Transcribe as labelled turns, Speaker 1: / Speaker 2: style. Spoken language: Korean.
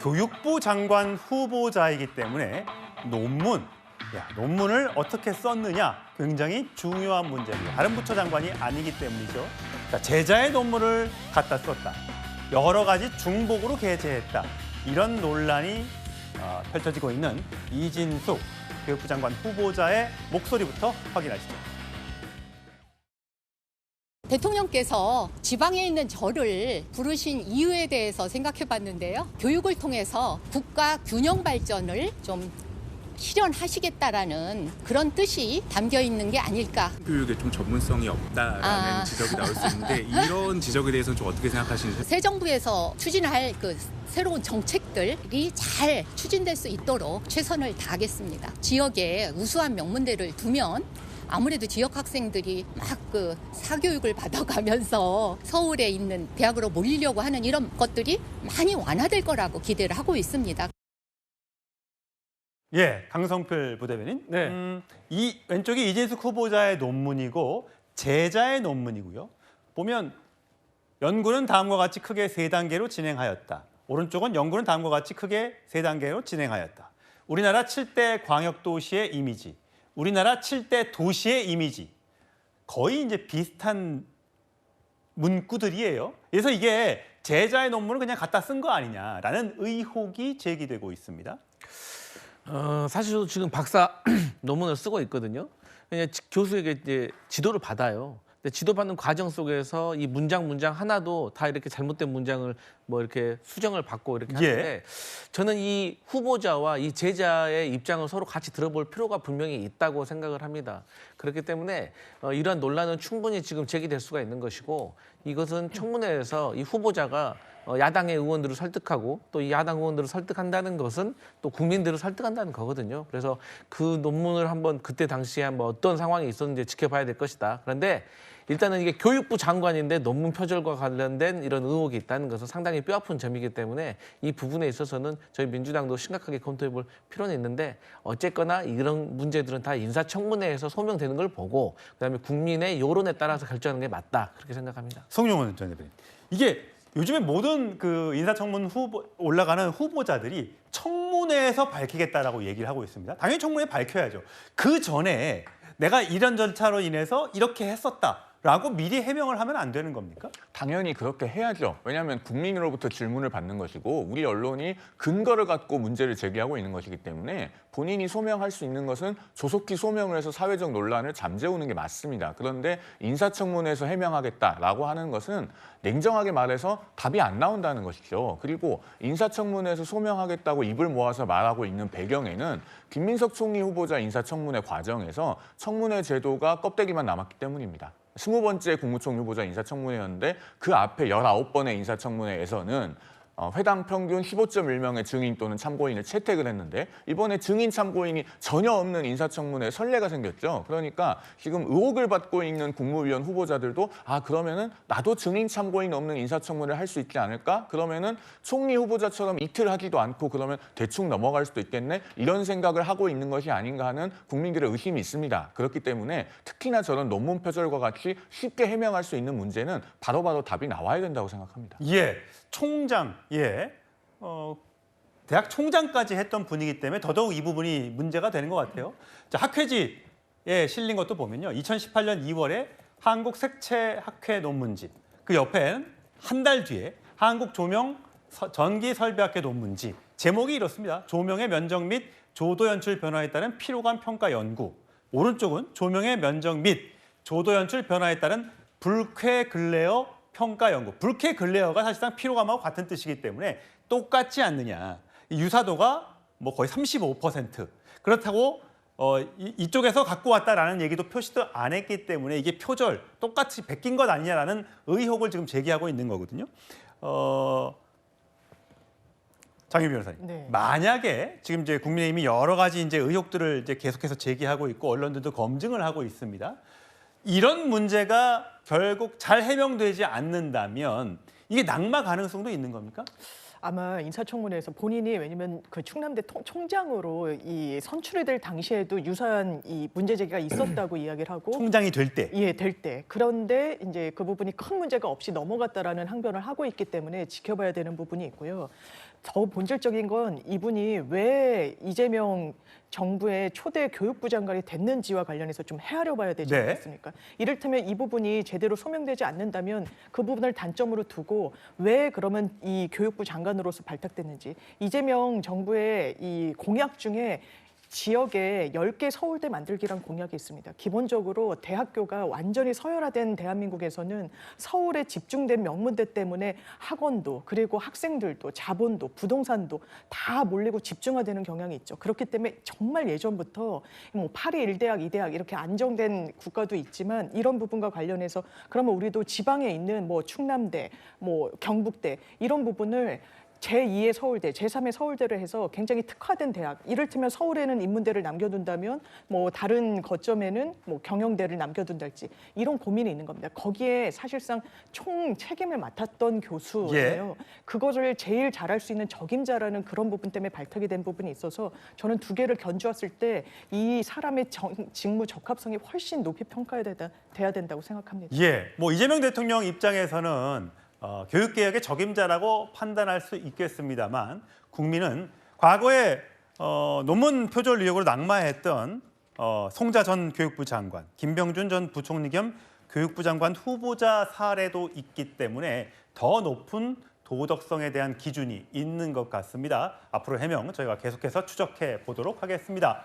Speaker 1: 교육부 장관 후보자이기 때문에 논문을 어떻게 썼느냐 굉장히 중요한 문제입니다. 다른 부처 장관이 아니기 때문이죠. 자, 제자의 논문을 갖다 썼다. 여러 가지 중복으로 게재했다. 이런 논란이 펼쳐지고 있는 이진숙 교육부 장관 후보자의 목소리부터 확인하시죠.
Speaker 2: 대통령께서 지방에 있는 저를 부르신 이유에 대해서 생각해 봤는데요. 교육을 통해서 국가 균형 발전을 좀 실현하시겠다라는 그런 뜻이 담겨 있는 게 아닐까.
Speaker 3: 교육에 좀 전문성이 없다라는 지적이 나올 수 있는데 이런 지적에 대해서는 좀 어떻게 생각하시는지?
Speaker 2: 새 정부에서 추진할 그 새로운 정책들이 잘 추진될 수 있도록 최선을 다하겠습니다. 지역에 우수한 명문대를 두면 아무래도 지역 학생들이 막 그 사교육을 받아가면서 서울에 있는 대학으로 몰리려고 하는 이런 것들이 많이 완화될 거라고 기대를 하고 있습니다.
Speaker 1: 예, 강성필 부대변인.
Speaker 4: 네.
Speaker 1: 이 왼쪽이 이진숙 후보자의 논문이고 제자의 논문이고요. 보면 연구는 다음과 같이 크게 세 단계로 진행하였다. 오른쪽은 연구는 다음과 같이 크게 세 단계로 진행하였다. 우리나라 7대 광역도시의 이미지, 우리나라 7대 도시의 이미지. 거의 이제 비슷한 문구들이에요. 그래서 이게 제자의 논문을 그냥 갖다 쓴 거 아니냐라는 의혹이 제기되고 있습니다.
Speaker 4: 사실 저도 지금 박사 논문을 쓰고 있거든요. 그냥 교수에게 이제 지도를 받아요. 근데 지도받는 과정 속에서 이 문장 하나도 다 이렇게 잘못된 문장을 뭐 이렇게 수정을 받고 이렇게 하는데 저는 이 후보자와 이 제자의 입장을 서로 같이 들어볼 필요가 분명히 있다고 생각을 합니다. 그렇기 때문에 이러한 논란은 충분히 지금 제기될 수가 있는 것이고 이것은 청문회에서 이 후보자가 야당의 의원들을 설득하고 또 이 야당 의원들을 설득한다는 것은 또 국민들을 설득한다는 거거든요. 그래서 그 논문을 한번 그때 당시에 한번 어떤 상황이 있었는지 지켜봐야 될 것이다. 그런데 일단은 이게 교육부 장관인데 논문 표절과 관련된 이런 의혹이 있다는 것은 상당히 뼈아픈 점이기 때문에 이 부분에 있어서는 저희 민주당도 심각하게 검토해 볼 필요는 있는데 어쨌거나 이런 문제들은 다 인사청문회에서 소명되는 걸 보고 그다음에 국민의 여론에 따라서 결정하는 게 맞다. 그렇게 생각합니다.
Speaker 1: 송영원 전 대변인. 이게 요즘에 모든 그 인사청문 올라가는 후보자들이 청문회에서 밝히겠다라고 얘기를 하고 있습니다. 당연히 청문회에 밝혀야죠. 그 전에 내가 이런 절차로 인해서 이렇게 했었다라고 미리 해명을 하면 안 되는 겁니까?
Speaker 5: 당연히 그렇게 해야죠. 왜냐하면 국민으로부터 질문을 받는 것이고 우리 언론이 근거를 갖고 문제를 제기하고 있는 것이기 때문에 본인이 소명할 수 있는 것은 조속히 소명을 해서 사회적 논란을 잠재우는 게 맞습니다. 그런데 인사청문회에서 해명하겠다라고 하는 것은 냉정하게 말해서 답이 안 나온다는 것이죠. 그리고 인사청문회에서 소명하겠다고 입을 모아서 말하고 있는 배경에는 김민석 총리 후보자 인사청문회 과정에서 청문회 제도가 껍데기만 남았기 때문입니다. 20번째 국무총리 후보자 인사청문회였는데 그 앞에 19번의 인사청문회에서는 회당 평균 15.1명의 증인 또는 참고인을 채택을 했는데 이번에 증인 참고인이 전혀 없는 인사청문회에 선례가 생겼죠. 그러니까 지금 의혹을 받고 있는 국무위원 후보자들도 그러면은 나도 증인 참고인 없는 인사청문회를 할 수 있지 않을까? 그러면은 총리 후보자처럼 이틀 하지도 않고 그러면 대충 넘어갈 수도 있겠네? 이런 생각을 하고 있는 것이 아닌가 하는 국민들의 의심이 있습니다. 그렇기 때문에 특히나 저런 논문 표절과 같이 쉽게 해명할 수 있는 문제는 바로바로 답이 나와야 된다고 생각합니다.
Speaker 1: 예, 총장, 대학 총장까지 했던 분이기 때문에 더더욱 이 부분이 문제가 되는 것 같아요. 자, 학회지에 실린 것도 보면요. 2018년 2월에 한국 색채학회 논문집, 그 옆엔 한 달 뒤에 한국 조명 전기설비학회 논문집. 제목이 이렇습니다. 조명의 면적 및 조도 연출 변화에 따른 피로감 평가 연구. 오른쪽은 조명의 면적 및 조도 연출 변화에 따른 불쾌 글레어 평가 연구. 불쾌 글레어가 사실상 피로감하고 같은 뜻이기 때문에 똑같지 않느냐. 유사도가 뭐 거의 35%. 그렇다고 이쪽에서 갖고 왔다라는 얘기도 표시도 안 했기 때문에 이게 표절, 똑같이 베낀 것 아니냐라는 의혹을 지금 제기하고 있는 거거든요. 장유 변호사님,
Speaker 6: 네.
Speaker 1: 만약에 지금 이제 국민의힘이 여러 가지 이제 의혹들을 이제 계속해서 제기하고 있고 언론들도 검증을 하고 있습니다. 이런 문제가 결국 잘 해명되지 않는다면 이게 낙마 가능성도 있는 겁니까?
Speaker 6: 아마 인사청문회에서 본인이 왜냐면 그 충남대 총장으로 이 선출이 될 당시에도 유사한 이 문제 제기가 있었다고 이야기를 하고
Speaker 1: 총장이 될 때.
Speaker 6: 예, 될 때. 그런데 이제 그 부분이 큰 문제가 없이 넘어갔다라는 항변을 하고 있기 때문에 지켜봐야 되는 부분이 있고요. 더 본질적인 건 이분이 왜 이재명 정부의 초대 교육부 장관이 됐는지와 관련해서 좀 헤아려 봐야 되지
Speaker 1: 네.
Speaker 6: 않겠습니까? 이를테면 이 부분이 제대로 소명되지 않는다면 그 부분을 단점으로 두고 왜 그러면 이 교육부 장관으로서 발탁됐는지, 이재명 정부의 이 공약 중에 지역에 10개 서울대 만들기란 공약이 있습니다. 기본적으로 대학교가 완전히 서열화된 대한민국에서는 서울에 집중된 명문대 때문에 학원도 그리고 학생들도 자본도 부동산도 다 몰리고 집중화되는 경향이 있죠. 그렇기 때문에 정말 예전부터 뭐 파리 1대학, 2대학 이렇게 안정된 국가도 있지만 이런 부분과 관련해서 그러면 우리도 지방에 있는 뭐 충남대, 뭐 경북대 이런 부분을 제2의 서울대, 제3의 서울대를 해서 굉장히 특화된 대학, 이를테면 서울에는 인문대를 남겨둔다면 뭐 다른 거점에는 뭐 경영대를 남겨둔달지 이런 고민이 있는 겁니다. 거기에 사실상 총 책임을 맡았던 교수예요. 그것을 제일 잘할 수 있는 적임자라는 그런 부분 때문에 발탁이 된 부분이 있어서 저는 두 개를 견주었을 때 이 사람의 직무 적합성이 훨씬 높이 평가돼야 된다고 생각합니다.
Speaker 1: 예, 뭐 이재명 대통령 입장에서는 교육개혁의 적임자라고 판단할 수 있겠습니다만 국민은 과거에 논문 표절 의혹으로 낙마했던 송자 전 교육부 장관, 김병준 전 부총리 겸 교육부 장관 후보자 사례도 있기 때문에 더 높은 도덕성에 대한 기준이 있는 것 같습니다. 앞으로 해명 저희가 계속해서 추적해 보도록 하겠습니다.